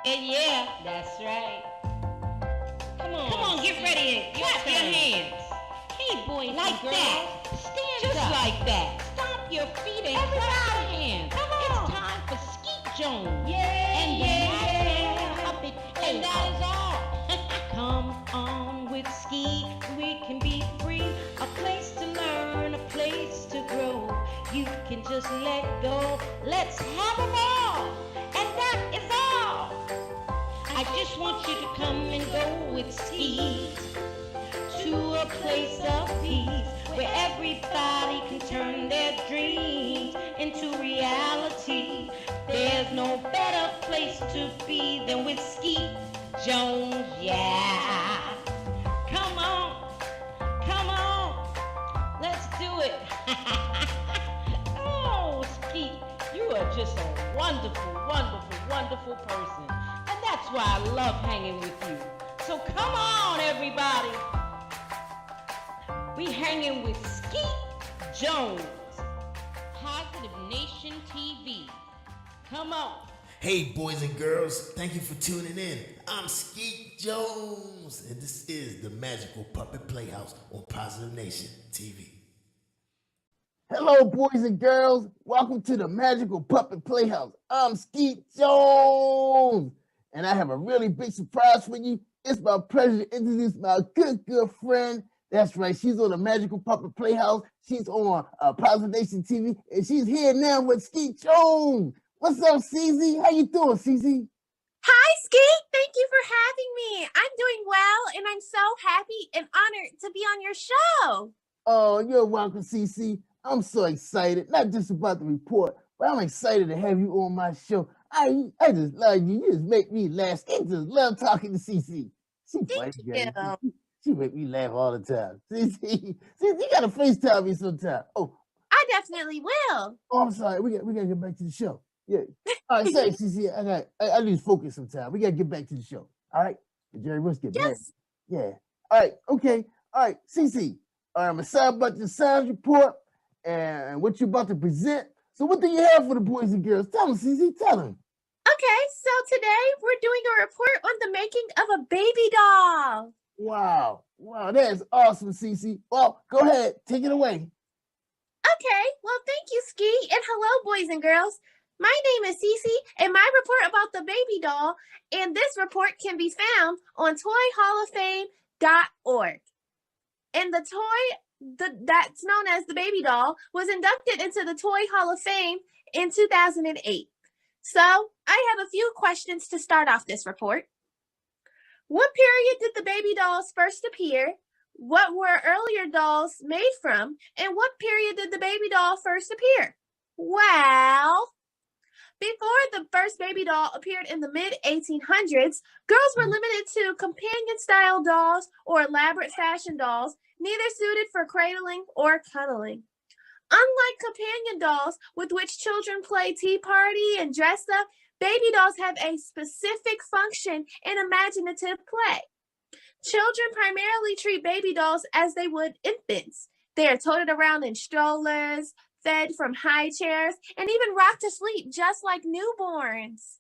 And yeah, that's right. Come on, get ready and clap your hands. Hey, boys like and girls, that. Stand just up. Like that. Stomp your feet and clap your hands. Come on. It's time for Skeet Jones. Yeah, and the puppet. And that is all. Come on with Skeet. We can be free. A place to learn, a place to grow. You can just let go. Let's have a ball. And that is all. I just want you to come and go with Skeet to a place of peace where everybody can turn their dreams into reality. There's no better place to be than with Skeet Jones, yeah. Come on, let's do it. Oh, Skeet, you are just a wonderful, wonderful, wonderful person. And that's why I love hanging with you. So come on, everybody. We hanging with Skeet Jones, Positive Nation TV. Come on. Hey, boys and girls, thank you for tuning in. I'm Skeet Jones, and this is the Magical Puppet Playhouse on Positive Nation TV. Hello, boys and girls. Welcome to the Magical Puppet Playhouse. I'm Skeet Jones, and I have a really big surprise for you. It's my pleasure to introduce my good friend. That's right, she's on the Magical Puppet Playhouse. She's on Positive Nation TV, and she's here now with Skeet Jones. What's up, CZ? How you doing, CZ? Hi, Skeet. Thank you for having me. I'm doing well, and I'm so happy and honored to be on your show. Oh, you're welcome, CC. I'm so excited, not just about the report, but I'm excited to have you on my show. I just love you. You just make me laugh. I just love talking to CC. Thank you. She make me laugh all the time. CC, you gotta FaceTime me sometime. Oh, I definitely will. Oh, I'm sorry. We gotta get back to the show. Yeah. All right, sorry, CC. I lose focus sometimes. We gotta get back to the show. All right, Jerry, let's get back. Yeah. All right. Okay. All right, CC. I'm excited about the science report and what you're about to present. So, what do you have for the boys and girls? Tell them, CC. Tell them. Okay, so today we're doing a report on the making of a baby doll. Wow, that is awesome, CC. Well, go ahead, take it away. Okay, well, thank you, Skeet, and hello, boys and girls. My name is Cece, and my report about the baby doll, and this report can be found on toyhalloffame.org. And the toy that's known as the baby doll was inducted into the Toy Hall of Fame in 2008. So I have a few questions to start off this report. What period did the baby dolls first appear? What were earlier dolls made from? And what period did the baby doll first appear? Well, before the first baby doll appeared in the mid-1800s, girls were limited to companion-style dolls or elaborate fashion dolls, neither suited for cradling or cuddling. Unlike companion dolls with which children play tea party and dress up, baby dolls have a specific function in imaginative play. Children primarily treat baby dolls as they would infants. They are toted around in strollers, fed from high chairs, and even rocked to sleep just like newborns.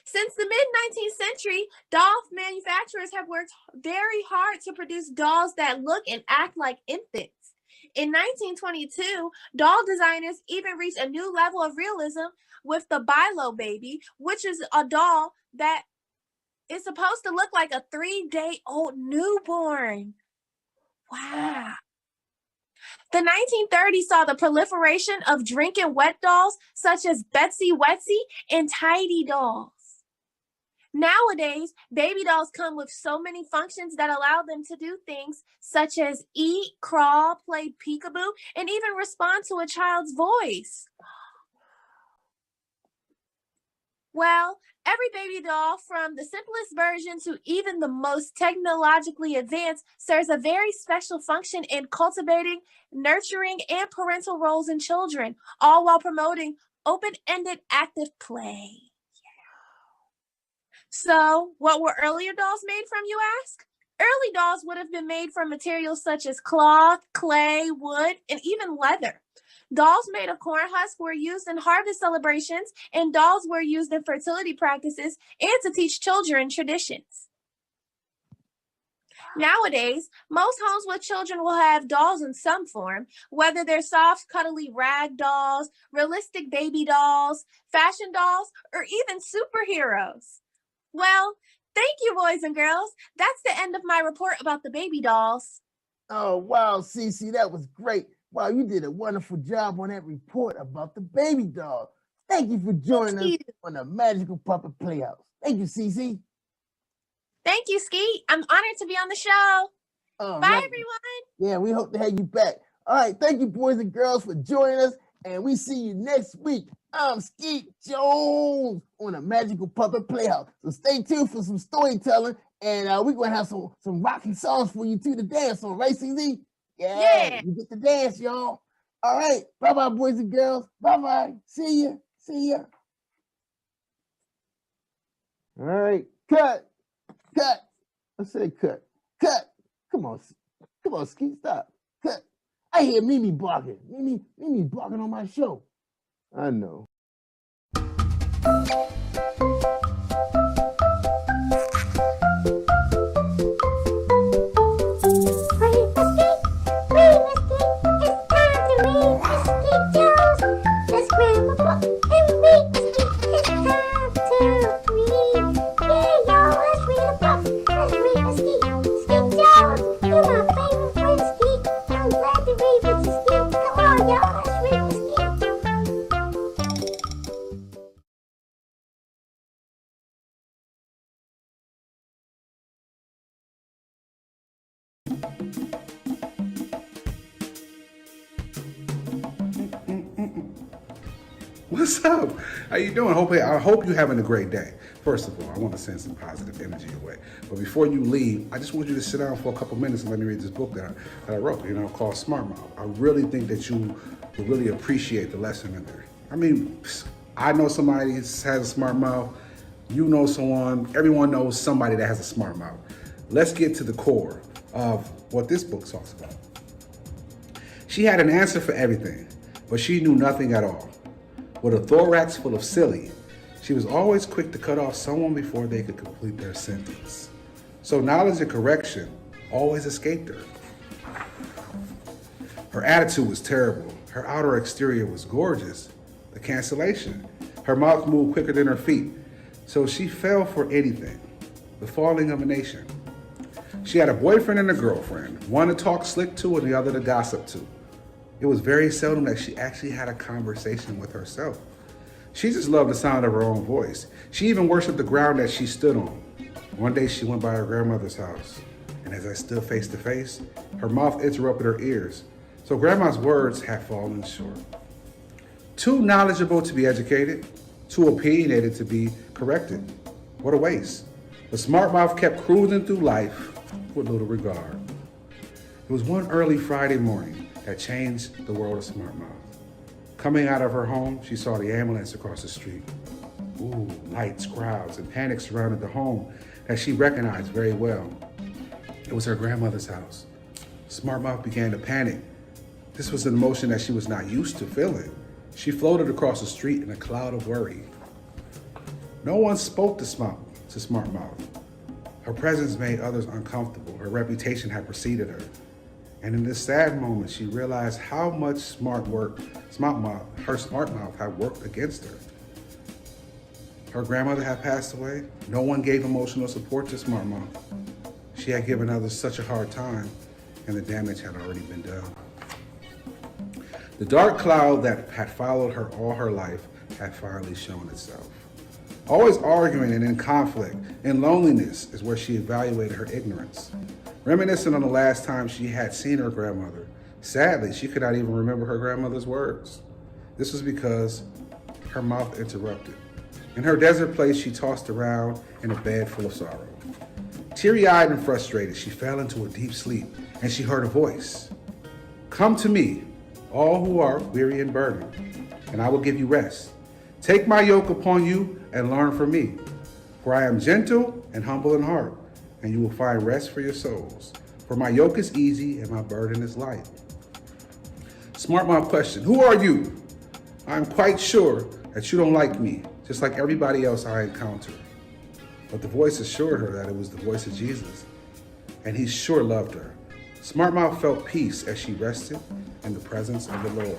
Since the mid-19th century, doll manufacturers have worked very hard to produce dolls that look and act like infants. In 1922, doll designers even reached a new level of realism with the Bilo baby, which is a doll that is supposed to look like a 3-day-old newborn. Wow. The 1930s saw the proliferation of drinking wet dolls such as Betsy Wetsy and Tidy dolls. Nowadays, baby dolls come with so many functions that allow them to do things such as eat, crawl, play peekaboo, and even respond to a child's voice. Well, every baby doll, from the simplest version to even the most technologically advanced, serves a very special function in cultivating, nurturing, and parental roles in children, all while promoting open-ended active play. So, what were earlier dolls made from, you ask? Early dolls would have been made from materials such as cloth, clay, wood, and even leather. Dolls made of corn husk were used in harvest celebrations, and dolls were used in fertility practices and to teach children traditions. Nowadays, most homes with children will have dolls in some form, whether they're soft, cuddly rag dolls, realistic baby dolls, fashion dolls, or even superheroes. Well, thank you, boys and girls. That's the end of my report about the baby dolls. Oh, wow, Cece, that was great. Wow, you did a wonderful job on that report about the baby doll. Thank you for joining us on the Magical Puppet Playhouse. Thank you, Cece. Thank you, Skeet. I'm honored to be on the show. Bye, everyone. Yeah, we hope to have you back. All right, thank you, boys and girls, for joining us, and we see you next week. I'm Skeet Jones on the Magical Puppet Playhouse. So stay tuned for some storytelling, and we're going to have some rocking songs for you, too, to dance on, right, CZ? Yeah, you get to dance, y'all. All right, bye-bye, boys and girls. Bye-bye. See ya. See ya. All right, cut. Cut. I said cut. Cut. Come on, Skeet, stop. Cut. I hear Mimi barking. Mimi barking on my show. I know. What's up? How you doing? I hope you're having a great day. First of all, I want to send some positive energy your way. But before you leave, I just want you to sit down for a couple minutes and let me read this book that I wrote, called Smart Mouth. I really think that you will really appreciate the lesson in there. I mean, I know somebody has a smart mouth. You know someone. Everyone knows somebody that has a smart mouth. Let's get to the core of what this book talks about. She had an answer for everything, but she knew nothing at all. With a thorax full of silly, she was always quick to cut off someone before they could complete their sentence. So knowledge and correction always escaped her. Her attitude was terrible. Her outer exterior was gorgeous. The cancellation. Her mouth moved quicker than her feet. So she fell for anything. The falling of a nation. She had a boyfriend and a girlfriend, one to talk slick to and the other to gossip to. It was very seldom that she actually had a conversation with herself. She just loved the sound of her own voice. She even worshiped the ground that she stood on. One day she went by her grandmother's house, and as I stood face to face, her mouth interrupted her ears. So grandma's words had fallen short. Too knowledgeable to be educated, too opinionated to be corrected. What a waste. The smart mouth kept cruising through life with little regard. It was one early Friday morning that changed the world of Smart Mouth. Coming out of her home, she saw the ambulance across the street. Ooh, lights, crowds, and panic surrounded the home that she recognized very well. It was her grandmother's house. Smart Mouth began to panic. This was an emotion that she was not used to feeling. She floated across the street in a cloud of worry. No one spoke to Smart Mouth. Her presence made others uncomfortable. Her reputation had preceded her. And in this sad moment, she realized how much her smart mouth had worked against her. Her grandmother had passed away. No one gave emotional support to Smart Mouth. She had given others such a hard time, and the damage had already been done. The dark cloud that had followed her all her life had finally shown itself. Always arguing and in conflict, in loneliness is where she evaluated her ignorance. Reminiscing on the last time she had seen her grandmother, sadly, she could not even remember her grandmother's words. This was because her mouth interrupted. In her desert place, she tossed around in a bed full of sorrow. Teary-eyed and frustrated, she fell into a deep sleep, and she heard a voice. "Come to me, all who are weary and burdened, and I will give you rest. Take my yoke upon you and learn from me, for I am gentle and humble in heart, and you will find rest for your souls. For my yoke is easy and my burden is light." Smart Mouth questioned, "Who are you? I'm quite sure that you don't like me, just like everybody else I encounter." But the voice assured her that it was the voice of Jesus, and he sure loved her. Smart Mouth felt peace as she rested in the presence of the Lord.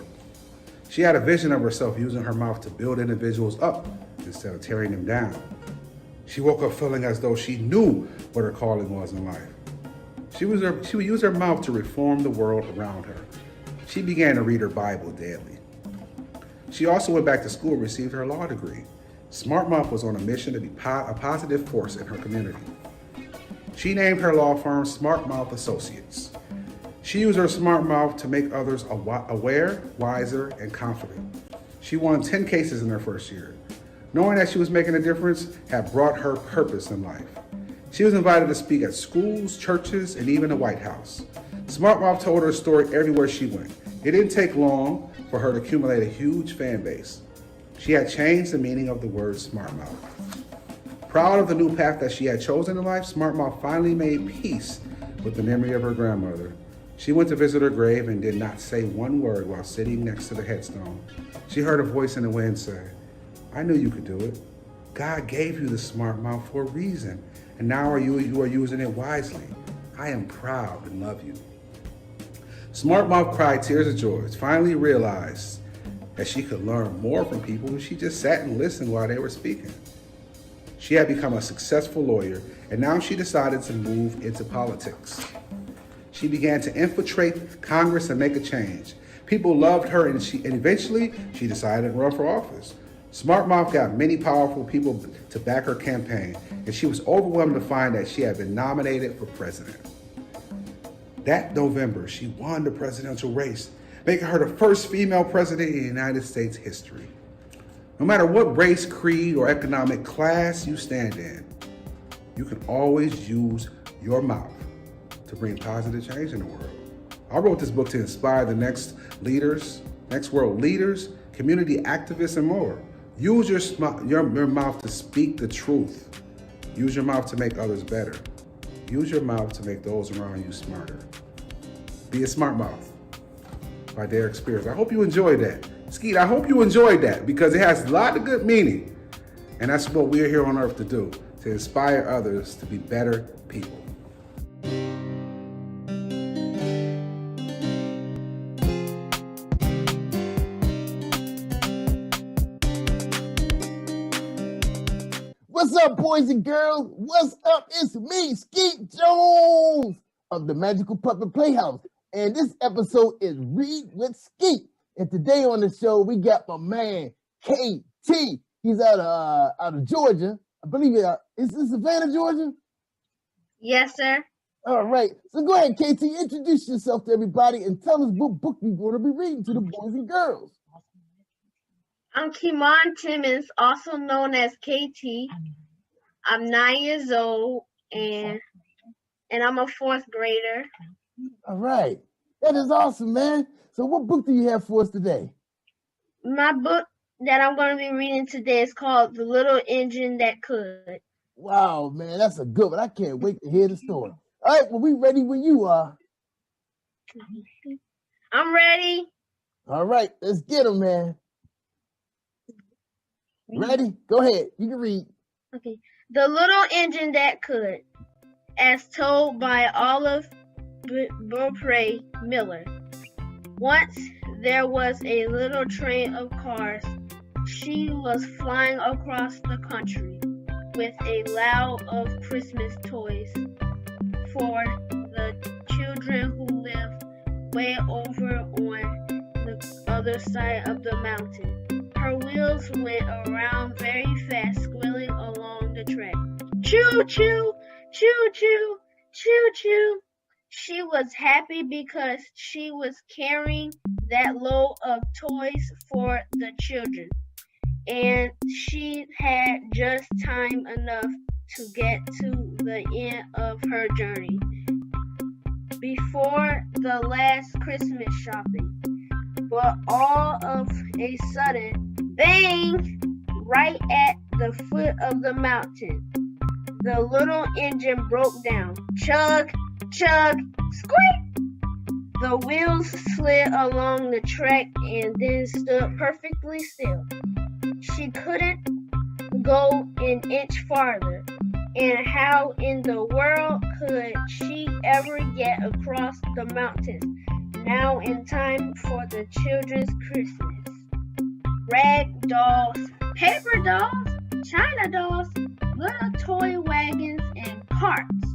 She had a vision of herself using her mouth to build individuals up instead of tearing them down. She woke up feeling as though she knew what her calling was in life. She would use her mouth to reform the world around her. She began to read her Bible daily. She also went back to school and received her law degree. Smart Mouth was on a mission to be a positive force in her community. She named her law firm Smart Mouth Associates. She used her smart mouth to make others aware, wiser, and confident. She won 10 cases in her first year. Knowing that she was making a difference had brought her purpose in life. She was invited to speak at schools, churches, and even the White House. Smart Mouth told her story everywhere she went. It didn't take long for her to accumulate a huge fan base. She had changed the meaning of the word smart mouth. Proud of the new path that she had chosen in life, Smart Mouth finally made peace with the memory of her grandmother. She went to visit her grave and did not say one word while sitting next to the headstone. She heard a voice in the wind say, "I knew you could do it. God gave you the smart mouth for a reason, and now you are using it wisely. I am proud and love you." Smart Mouth cried tears of joy, finally realized that she could learn more from people if she just sat and listened while they were speaking. She had become a successful lawyer, and now she decided to move into politics. She began to infiltrate Congress and make a change. People loved her, and eventually she decided to run for office. Smart Mouth got many powerful people to back her campaign, and she was overwhelmed to find that she had been nominated for president. That November, she won the presidential race, making her the first female president in United States history. No matter what race, creed, or economic class you stand in, you can always use your mouth to bring positive change in the world. I wrote this book to inspire the next world leaders, community activists, and more. Use your mouth to speak the truth. Use your mouth to make others better. Use your mouth to make those around you smarter. Be a Smart Mouth by Derek Spears. I hope you enjoyed that. Skeet, I hope you enjoyed that because it has a lot of good meaning. And that's what we're here on earth to do, to inspire others to be better people. What's up, boys and girls? What's up? It's me, Skeet Jones of the Magical Puppet Playhouse. And this episode is Read with Skeet. And today on the show, we got my man, KT. He's out of Georgia. I believe is this Savannah, Georgia? Yes, sir. All right. So go ahead, KT. Introduce yourself to everybody and tell us what book you're going to be reading to the boys and girls. I'm Kimon Timmons, also known as KT. I'm 9 years old, and I'm a fourth grader. All right. That is awesome, man. So what book do you have for us today? My book that I'm going to be reading today is called The Little Engine That Could. Wow, man, that's a good one. I can't wait to hear the story. All right, well, we ready when you are. I'm ready. All right, let's get them, man. Ready? Go ahead. You can read. Okay. The Little Engine That Could, as told by Olive Beaupre Miller. Once there was a little train of cars. She was flying across the country with a load of Christmas toys for the children who lived way over on the other side of the mountain. Her wheels went around very fast, squealing along the track. Choo choo, choo choo, choo choo. She was happy because she was carrying that load of toys for the children, and she had just time enough to get to the end of her journey before the last Christmas shopping. But all of a sudden, bang! Right at the foot of the mountain, the little engine broke down. Chug, chug, squeak! The wheels slid along the track and then stood perfectly still. She couldn't go an inch farther. And how in the world could she ever get across the mountains now in time for the children's Christmas? Rag dolls, paper dolls, china dolls, little toy wagons and carts,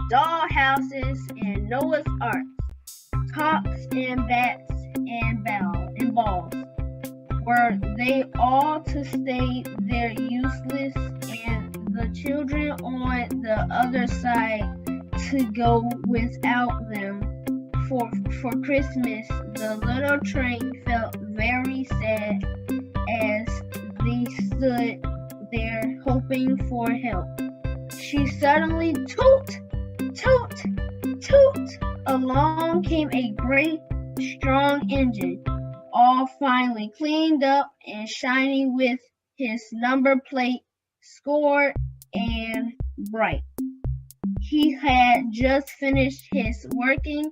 doll houses and Noah's Arks, tops and bats and balls. Were they all to stay there useless and the children on the other side to go without them? For Christmas, the little train felt very sad as they stood there hoping for help. She suddenly toot, toot, toot. Along came a great strong engine, all finely cleaned up and shining with his number plate scored and bright. He had just finished his working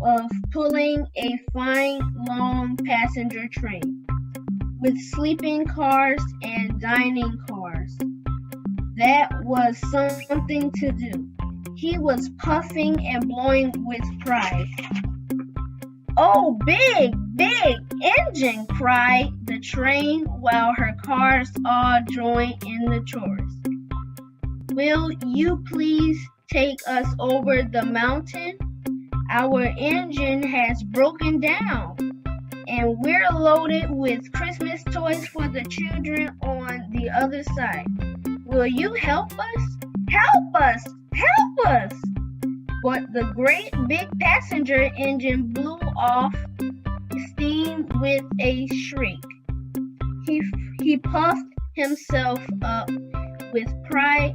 of pulling a fine long passenger train with sleeping cars and dining cars. That was something to do. He was puffing and blowing with pride. "Oh, big engine," cried the train while her cars all joined in the chorus. "Will you please take us over the mountain? Our engine has broken down, and we're loaded with Christmas toys for the children on the other side. Will you help us? Help us! Help us!" But the great big passenger engine blew off steam with a shriek. He puffed himself up with pride.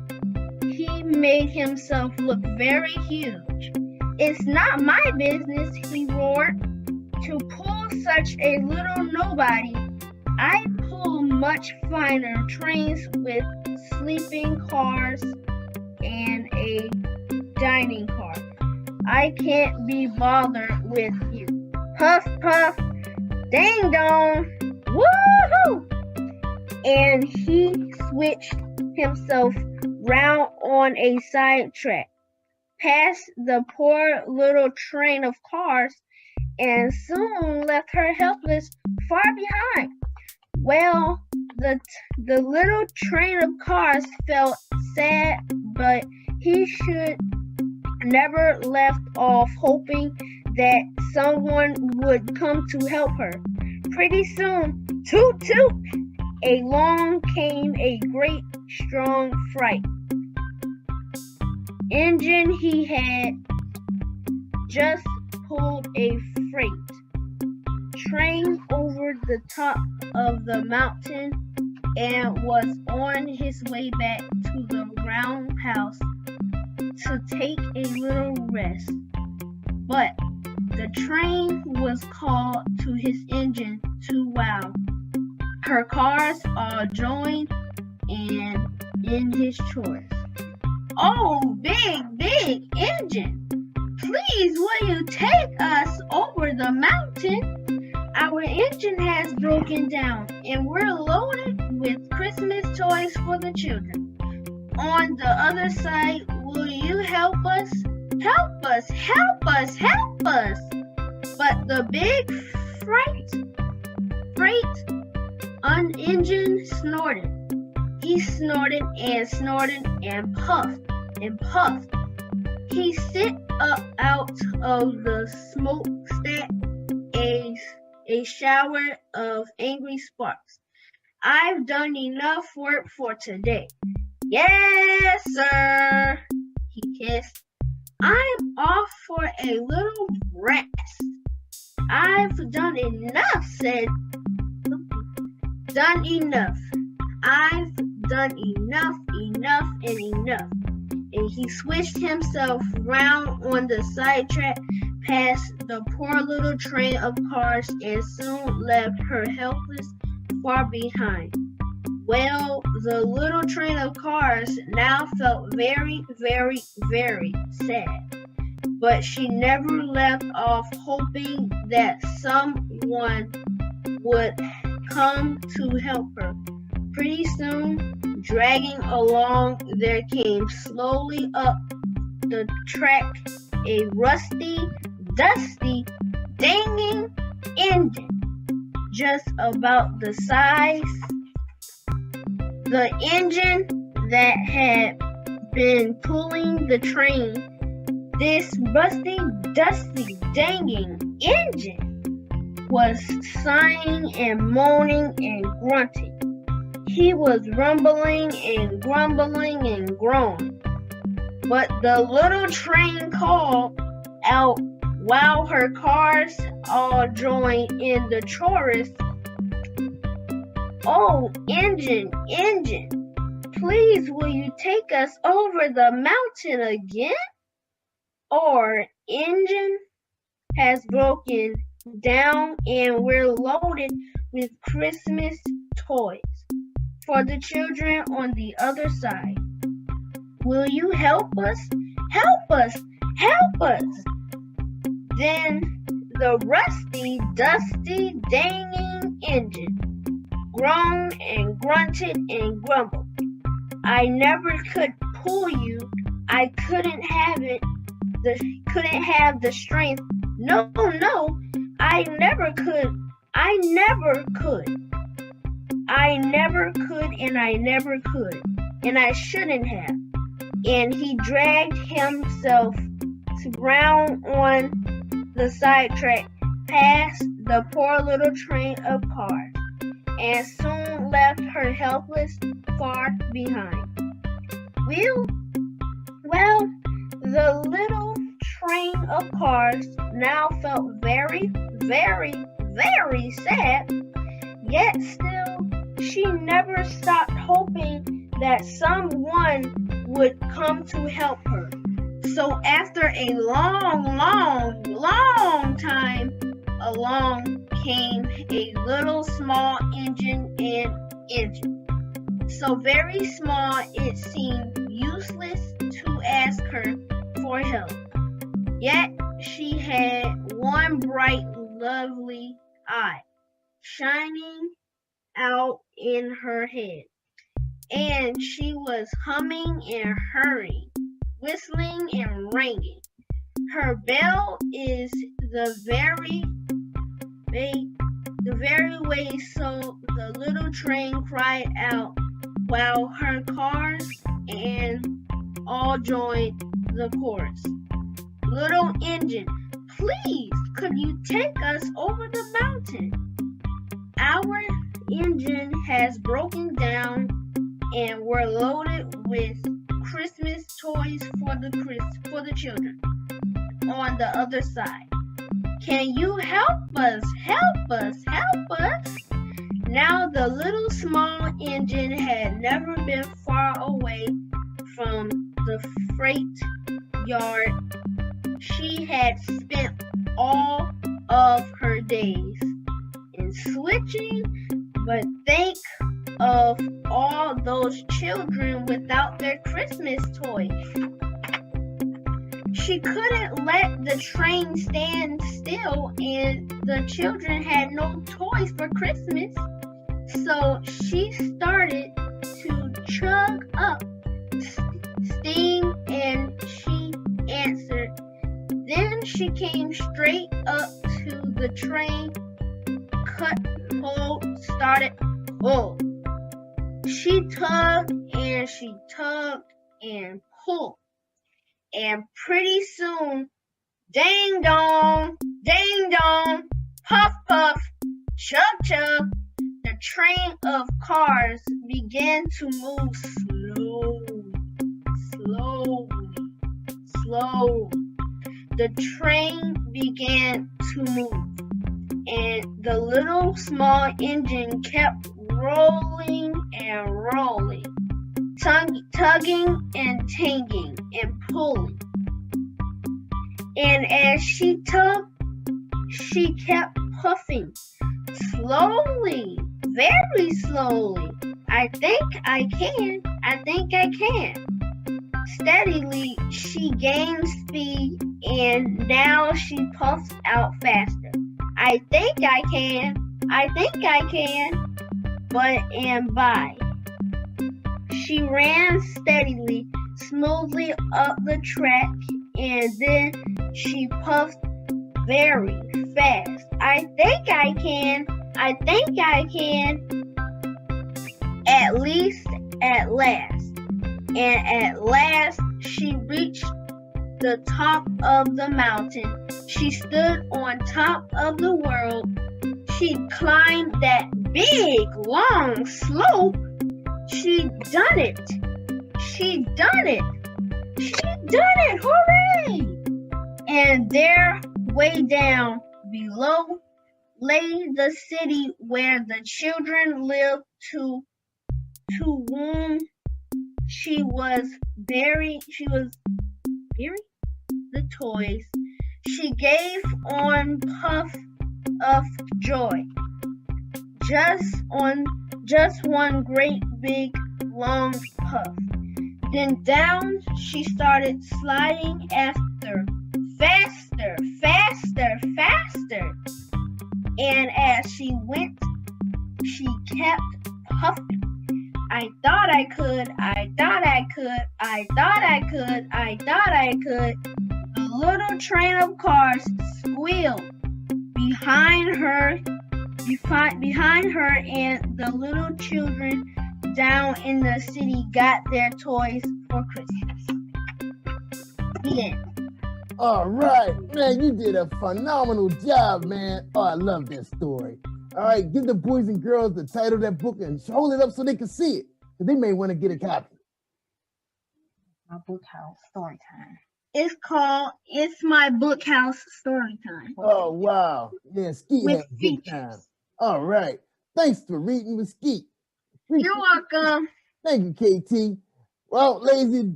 He made himself look very huge. "It's not my business," he roared, "to pull such a little nobody. I pull much finer trains with sleeping cars and a dining car. I can't be bothered with you." Puff, puff, ding dong, woohoo! And he switched himself round on a side track, past the poor little train of cars, and soon left her helpless far behind. Well, the little train of cars felt sad, but he should never left off hoping that someone would come to help her. Pretty soon, toot toot, along came a great strong freight engine. He had just pulled a freight train over the top of the mountain and was on his way back to the roundhouse to take a little rest. But the train was called to his engine to wow. Her cars all joined and in his chorus. "Oh, big engine, please will you take us over the mountain? Our engine has broken down and we're loaded with Christmas toys for the children. On the other side, will you help us? Help us, help us, help us!" But the big freight engine snorted. He snorted and puffed and puffed. He sent up out of the smokestack a shower of angry sparks. "I've done enough work for today." "Yes, sir," he hissed. "I'm off for a little rest." "I've done enough," said "Done enough. I've done enough and enough." And he switched himself round on the sidetrack past the poor little train of cars and soon left her helpless far behind. Well, the little train of cars now felt very, very, very sad. but she never left off hoping that someone would come to help her. Pretty soon, dragging along, there came slowly up the track a rusty, dusty, dangling engine, just about the size. The engine that had been pulling the train, this rusty, dusty, dangling engine, was sighing and moaning and grunting. He was rumbling and grumbling and groaning. But the little train called out while her cars all joined in the chorus. Oh, engine, engine, please will you take us over the mountain again? Our engine has broken down and we're loaded with Christmas toys for the children on the other side. Will you help us? Help us! Help us! Then the rusty, dusty, dangling engine groaned and grunted and grumbled. I never could pull you. I couldn't have it. Couldn't have the strength. No, no, I never could. I never could. I never could, and I never could, and I shouldn't have. And he dragged himself to ground on the sidetrack past the poor little train of cars, and soon left her helpless far behind. Well, the little train of cars now felt very, very, very sad, yet still she never stopped hoping that someone would come to help her. So after a long, long, long time, along came a little small engine. So very small it seemed useless to ask her for help. Yet she had one bright, lovely eye shining out in her head, and she was humming and hurrying, whistling and ringing. Her bell is the very way, so the little train cried out while her cars and all joined the chorus. Little engine, please, could you take us over the mountain? Our engine has broken down and we're loaded with Christmas toys for the children on the other side. Can you help us? Help us! Help us! Now the little small engine had never been far away from the freight yard. She had spent all of her days in switching, but think of all those children without their Christmas toys. She couldn't let the train stand still, and the children had no toys for Christmas. So she started to chug up steam, and she answered. Then she came straight up to the train, cut hold, started pull. She tugged and she tugged and pulled. And pretty soon, ding dong, puff puff, chug chug, the train of cars began to move slowly. The train began to move, and the little small engine kept rolling and rolling, tugging and tanging and pulling. And as she tugged, she kept puffing slowly, very slowly. I think I can. steadily she gained speed and now she puffs out faster. I think I can. But and by. She ran steadily, smoothly up the track, and then she puffed very fast. I think I can. At least, at last. And at last, she reached the top of the mountain. She stood on top of the world. She climbed that big, long slope. She done it. Hooray! And there, way down below, lay the city where the children lived to whom she was buried. The toys she gave on puff of joy. Just one great big long puff. Then down she started sliding after, faster. And as she went, she kept puffing. I thought I could. The little train of cars squealed behind her, and the little children down in the city got their toys for Christmas. The end. All right, man, you did a phenomenal job, man. Oh, I love that story. All right, give the boys and girls the title of that book and hold it up so they can see it. Because they may want to get a copy. My book house story time. It's called It's My Book House Story Time. Oh, wow. Yeah, Skeet With had a good time. All right. Thanks for reading with Skeet. You're welcome. Thank you, KT. Well,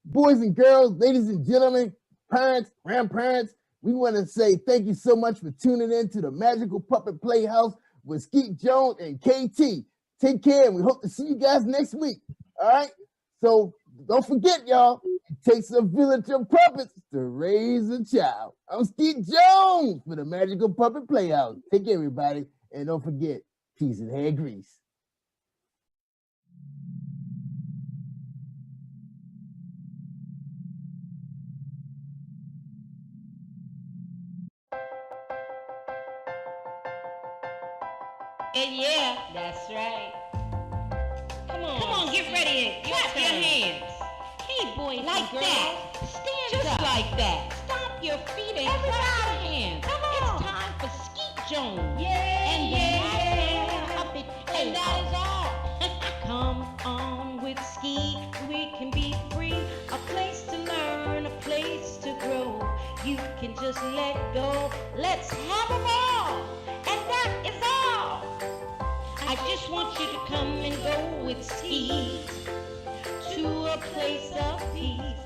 boys and girls, ladies and gentlemen, parents, grandparents, we want to say thank you so much for tuning in to the Magical Puppet Playhouse with Skeet Jones and KT. Take care, and we hope to see you guys next week. All right? So don't forget, y'all, it takes a village of puppets to raise a child. I'm Skeet Jones for the Magical Puppet Playhouse. Take care, everybody, and don't forget, peace and hair grease. And yeah, that's right. Come on, get ready and clap your hands. Hey, boys, like that. Stand just up. Like that. Stomp your feet and clap your hands. Come on. It's time for Skeet Jones. And that is all. Come on with Skeet, we can be free. A place to learn, a place to grow. You can just let go. Let's have a ball. And that is all. I just want you to come and go with Skeet to a place of peace.